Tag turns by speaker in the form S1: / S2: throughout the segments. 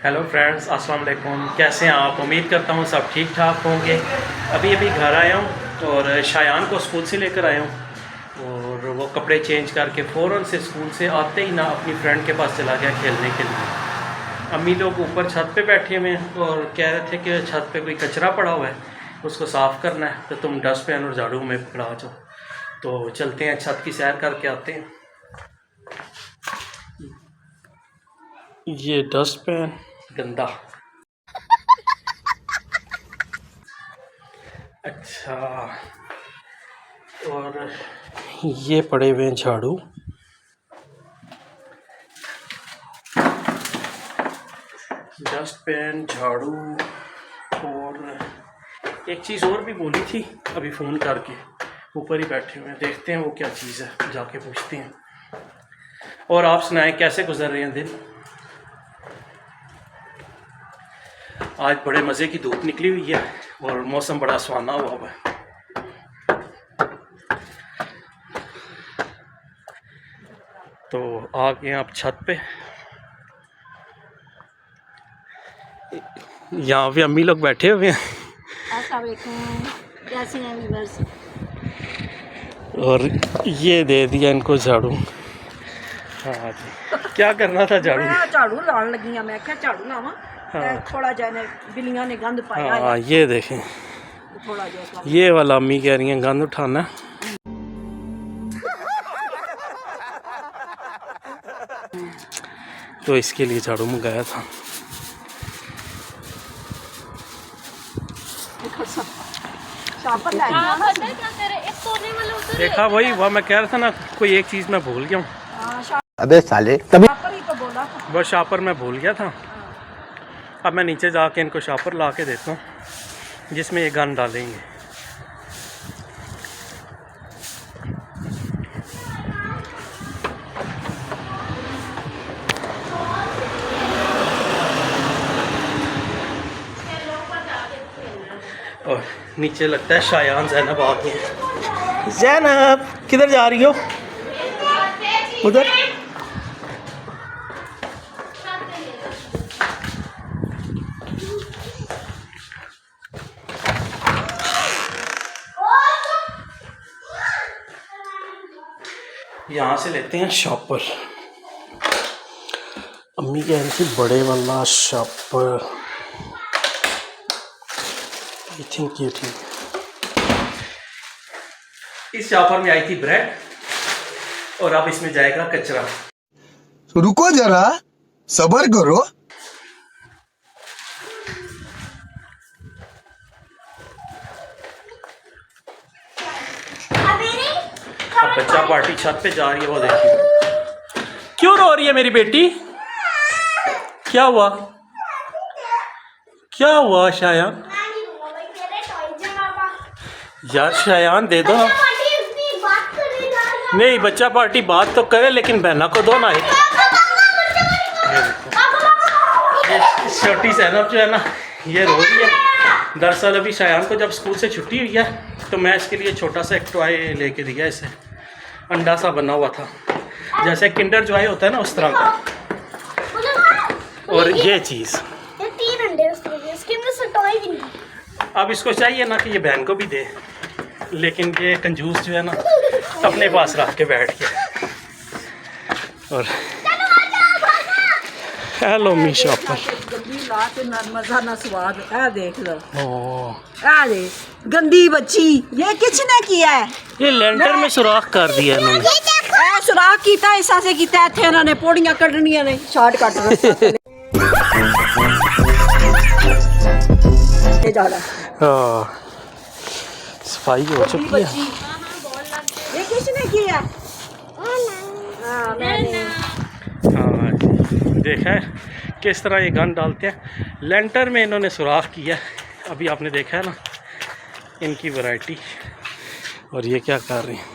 S1: Hello friends, अस्सलाम वालेकुम। कैसे हैं आप? उम्मीद करता हूँ सब ठीक ठाक होंगे। अभी घर आया हूँ और शायान को स्कूल से लेकर आया हूँ और वो कपड़े चेंज करके फ़ौरन से स्कूल से आते ही ना अपनी फ्रेंड के पास चला गया खेलने के लिए। अम्मी लोग ऊपर छत पे बैठे हुए हैं और कह रहे थे कि छत पे कोई कचरा पड़ा हुआ है, उसको साफ़ करना है, तो तुम डस्टबिन और झाड़ू में पकड़ा जाओ। तो चलते हैं, छत की सैर करके आते हैं। ये डस्टबिन गंदा। अच्छा, और ये पड़े हुए हैं झाड़ू। डस्टबिन, झाड़ू, और एक चीज़ और भी बोली थी अभी फ़ोन करके, ऊपर ही बैठे हुए हैं, देखते हैं वो क्या चीज़ है, जाके पूछते हैं। और आप सुनाएं, कैसे गुजर रहे हैं दिन? आज बड़े मज़े की धूप निकली हुई है और मौसम बड़ा सुहाना हुआ है। तो आ गए आप छत पे। यहाँ पे अम्मी लोग बैठे हुए हैं।
S2: कैसे हैं व्यूअर्स?
S1: और ये दे दिया इनको झाड़ू। हाँ जी, क्या करना था झाड़ू?
S2: मैं झाड़ू लाने लगी हाँ, मैं क्या झाड़ू लावा।
S1: हाँ।
S2: थोड़ा जाने बिल्लियां ने गंद पाया
S1: हाँ,
S2: है।
S1: ये देखें,
S2: थोड़ा जैसा
S1: ये वाला अम्मी कह रही हैं गंद उठाना। तो इसके लिए झाड़ू मंगाया था। देखा, वही वह मैं कह रहा था ना, कोई एक चीज़ मैं भूल गया हूँ।
S3: अबे साले तभी
S2: तो बोला
S1: वह शापर मैं भूल गया था। अब मैं नीचे जाके इनको शापर ला के देता हूँ जिसमें ये गन डालेंगे। और नीचे लगता है शायान ज़ैनब आ गई है। ज़ैनब किधर जा रही हो? उधर। यहाँ से लेते हैं शॉपर। अम्मी कह रही थी बड़े वाला शॉपर, आई थिंक ये ठीक। इस शॉपर में आई थी ब्रेड और अब इसमें जाएगा कचरा।
S3: रुको जरा सब्र करो।
S1: अब बच्चा पार्टी छत पे जा रही है, वो देखिए। क्यों रो रही है मेरी बेटी? क्या हुआ? क्या हुआ शायान? यार शायान दे दो। नहीं, बच्चा पार्टी बात तो करे लेकिन बहना को दो ना। छोटी ज़ैनब जो है ना, ये रो रही है। दरअसल अभी शायान को जब स्कूल से छुट्टी हुई है तो मैं इसके लिए छोटा सा एक टॉय लेके दिया। इसे अंडा सा बना हुआ था, जैसे किंडर जॉय होता है ना, उस तरह का। और ये चीज़,
S4: ये 3 अंडे उसके अंदर से टॉय भी नहीं।
S1: अब इसको चाहिए ना कि ये बहन को भी दे, लेकिन ये कंजूस जो है ना अपने पास रख के बैठ गया। और हेलो मी शॉपर।
S2: गंदी ला के ना मजा ना स्वाद। ए देख लो,
S1: ओह,
S2: ए देख गंदी बच्ची, ये किसने किया है?
S1: ये लेंटर में सुराख कर दिया इन्होंने।
S2: ए सुराख कीता ऐसा से कीता थे इन्होंने पौड़ियां कटनियां ने, शॉर्ट कट रास्ता ले जाना।
S1: हाँ, सफाई हो चुकी है।
S2: ये किसने किया? मैंने।
S1: हाँ, देखा है किस तरह ये गन डालते हैं। लेंटर में इन्होंने सुराख किया। अभी आपने देखा है ना इनकी वैरायटी। और ये क्या कर रहे हैं?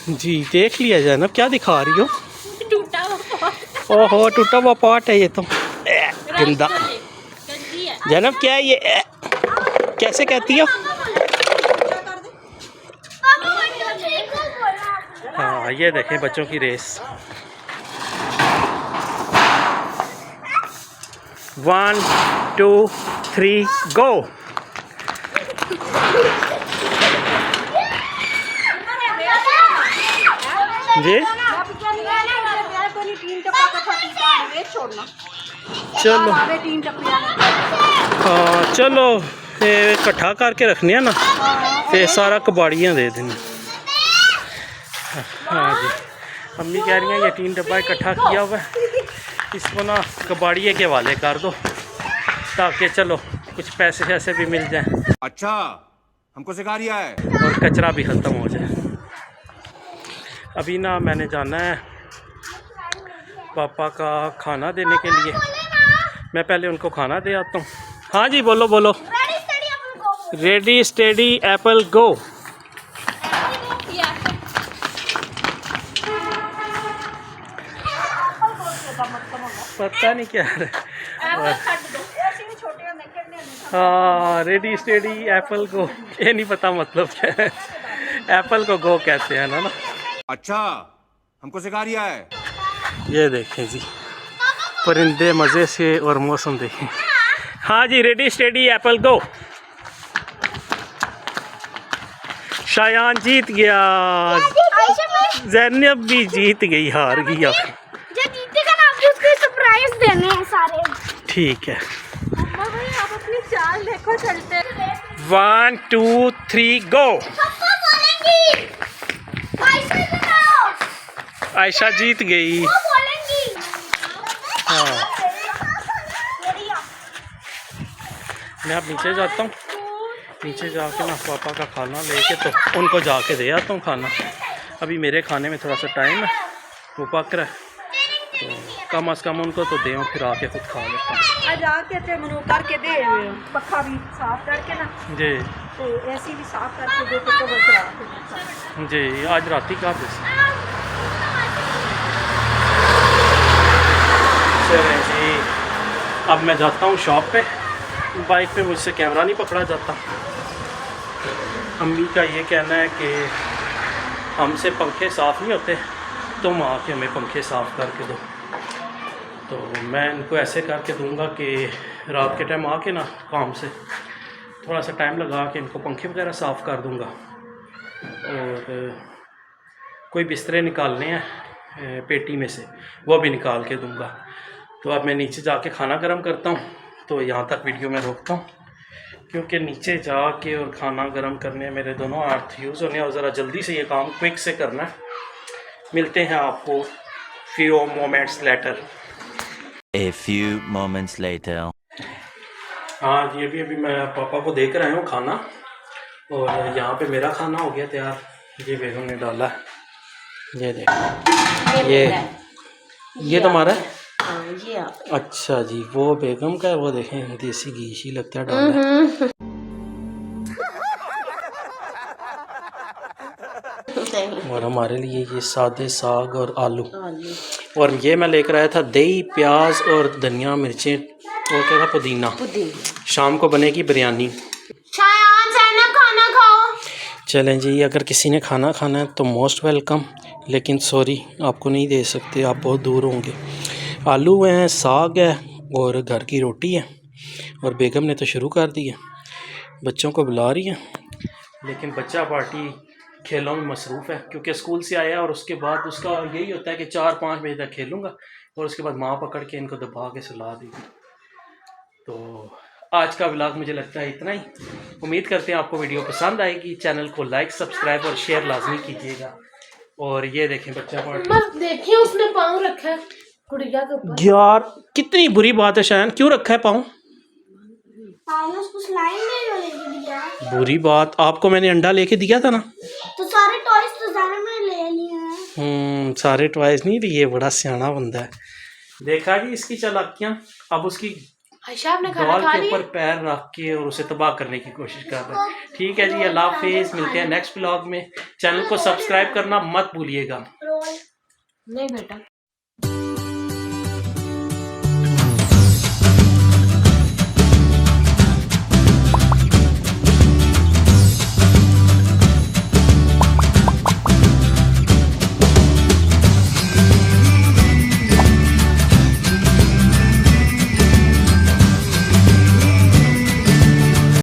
S1: जी देख लिया जाए ना, क्या दिखा रही हो? ओहो, टूटा हुआ पार्ट है ये तो। गंदा। जैनब क्या है ये? कैसे कहती हो? हाँ, हाँ ये देखें बच्चों की रेस। 1 2 3 गो। जी चलो हाँ चलो ये इकट्ठा करके रखने ना ते सारा कबाड़ियाँ दे देनी। हाँ जी अम्मी कह रही हैं ये 3 डब्बा इकट्ठा किया हुआ है, इसको ना कबाड़िए के हवाले कर दो ताकि चलो कुछ पैसे ऐसे भी मिल जाएं।
S5: अच्छा हमको सिखा रिया है
S1: और कचरा भी ख़त्म हो जाए। अभी ना मैंने जाना है पापा का खाना देने के लिए, मैं पहले उनको खाना दे आता हूँ। हाँ जी बोलो बोलो। रेडी स्टेडी एप्पल गो। पता नहीं क्या है। हाँ रेडी स्टेडी एप्पल गो, ये नहीं पता मतलब क्या है। एप्पल को गो कहते हैं ना।
S5: अच्छा हमको सिखा रिया है।
S1: ये देखें जी परिंदे मज़े से और मौसम देखें। हाँ जी रेडी स्टेडी एप्पल गो। शायान जीत गया, ज़ैनब भी जीत गई, हार गई।
S4: जो जीतेगा ना आपको उसको सरप्राइज देने हैं सारे।
S1: ठीक है
S2: आप अपनी चाल देखो चलते।
S1: 1 2 3 गो।
S4: पापा बोलेंगी
S1: आयशा जीत गई।
S4: वो बोलेंगी।
S1: हाँ मैं अब नीचे जाता हूँ, नीचे जाके ना पापा का खाना लेके तो उनको जाके दे आता हूँ खाना। अभी मेरे खाने में थोड़ा सा टाइम है, वो पक रहा है तो कम अज़ कम उनको तो दें, फिर आके खुद खा लेता हूँ।
S2: आज आके ते मनो करके दे पक्का भी साफ करके ना
S1: जी
S2: तो ऐसी भी साफ करके दे तो कवर करा
S1: जी आज राती का चलें जी। अब मैं जाता हूँ शॉप पे, बाइक पे मुझसे कैमरा नहीं पकड़ा जाता। अम्मी का ये कहना है कि हमसे पंखे साफ़ नहीं होते, तुम आके हमें पंखे साफ़ करके दो। तो मैं इनको ऐसे करके दूंगा कि रात के टाइम आके ना काम से थोड़ा सा टाइम लगा के इनको पंखे वगैरह साफ़ कर दूंगा। और कोई बिस्तरे निकालने हैं पेटी में से वो भी निकाल के दूंगा। तो अब मैं नीचे जाके खाना गर्म करता हूँ, तो यहाँ तक वीडियो में रोकता हूँ क्योंकि नीचे जाके और खाना गर्म करने मेरे दोनों अर्थ यूज़ होने और ज़रा जल्दी से ये काम क्विक से करना है। मिलते हैं आपको few moments later.
S6: A few moments later.
S1: हाँ ये भी अभी मैं पापा को देख रहा हूँ खाना, और यहाँ पे मेरा खाना हो गया तैयार। ये बेगम ने डाला है, ये देख ये तुम्हारा है। अच्छा जी वो बेगम का है, वो देखें देसी घी ही लगता है डाला है। और हमारे लिए ये सादे साग और आलू, और ये मैं लेकर आया था दही प्याज और धनिया मिर्चें और क्या था पुदीना। शाम को बनेगी बिरयानी।
S4: खाना खाओ।
S1: चलें जी अगर किसी ने खाना खाना है तो मोस्ट वेलकम, लेकिन सॉरी आपको नहीं दे सकते, आप बहुत दूर होंगे। आलू हैं, साग है और घर की रोटी है। और बेगम ने तो शुरू कर दी है, बच्चों को बुला रही है, लेकिन बच्चा पार्टी खेलों में मसरूफ़ है क्योंकि स्कूल से आया और उसके बाद उसका यही होता है कि 4-5 बजे तक खेलूँगा और उसके बाद माँ पकड़ के इनको दबा के सुला देगी। तो आज का व्लॉग मुझे लगता है इतना ही। उम्मीद करते हैं आपको वीडियो पसंद आएगी। चैनल को लाइक सब्सक्राइब और शेयर लाजमी कीजिएगा। और ये देखें बच्चा पार्टी,
S4: देखिए उसने पाँव रखा है गुड़िया के ऊपर।
S1: यार कितनी बुरी बात है शायन, क्यों रखा है पाँव?
S4: उसको स्लाइम नहीं लेके दिया।
S1: बुरी बात, आपको मैंने अंडा लेके दिया था ना।
S4: तो सारे टॉयज तो जाने में ले लिए हैं।
S1: सारे टॉयज नहीं, ये बड़ा सियाना बंदा है। देखा जी इसकी चालाकियां। अब उसकी बॉल के ऊपर पैर रख के और उसे तबाह करने की कोशिश कर रहा है। ठीक है जी अल्लाह हाफिज़, मिलते हैं नेक्स्ट ब्लॉग में। चैनल को सब्सक्राइब करना मत भूलिएगा।
S4: नहीं बेटा।